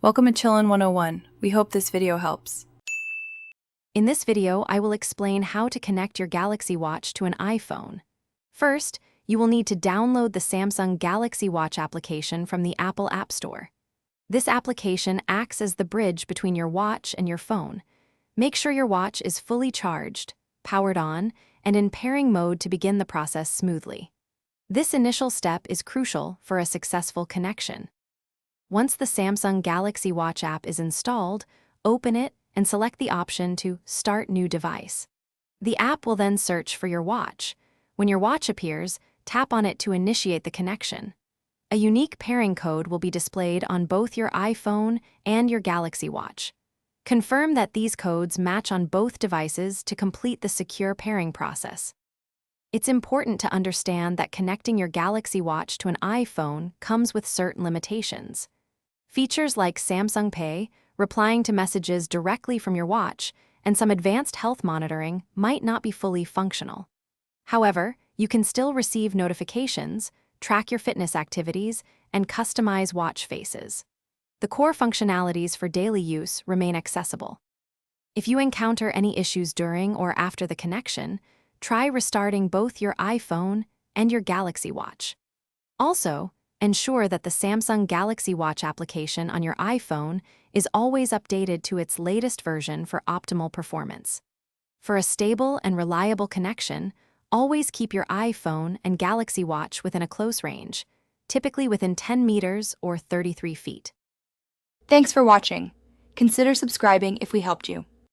Welcome to Chillin' 101. We hope this video helps. In this video, I will explain how to connect your Galaxy Watch to an iPhone. First, you will need to download the Samsung Galaxy Watch application from the Apple App Store. This application acts as the bridge between your watch and your phone. Make sure your watch is fully charged, powered on, and in pairing mode to begin the process smoothly. This initial step is crucial for a successful connection. Once the Samsung Galaxy Watch app is installed, open it and select the option to Start New Device. The app will then search for your watch. When your watch appears, tap on it to initiate the connection. A unique pairing code will be displayed on both your iPhone and your Galaxy Watch. Confirm that these codes match on both devices to complete the secure pairing process. It's important to understand that connecting your Galaxy Watch to an iPhone comes with certain limitations. Features like Samsung Pay, replying to messages directly from your watch, and some advanced health monitoring might not be fully functional. However, you can still receive notifications, track your fitness activities, and customize watch faces. The core functionalities for daily use remain accessible. If you encounter any issues during or after the connection, try restarting both your iPhone and your Galaxy Watch. Also, ensure that the Samsung Galaxy Watch application on your iPhone is always updated to its latest version for optimal performance. For a stable and reliable connection, always keep your iPhone and Galaxy Watch within a close range, typically within 10 meters or 33 feet. Thanks for watching. Consider subscribing if we helped you.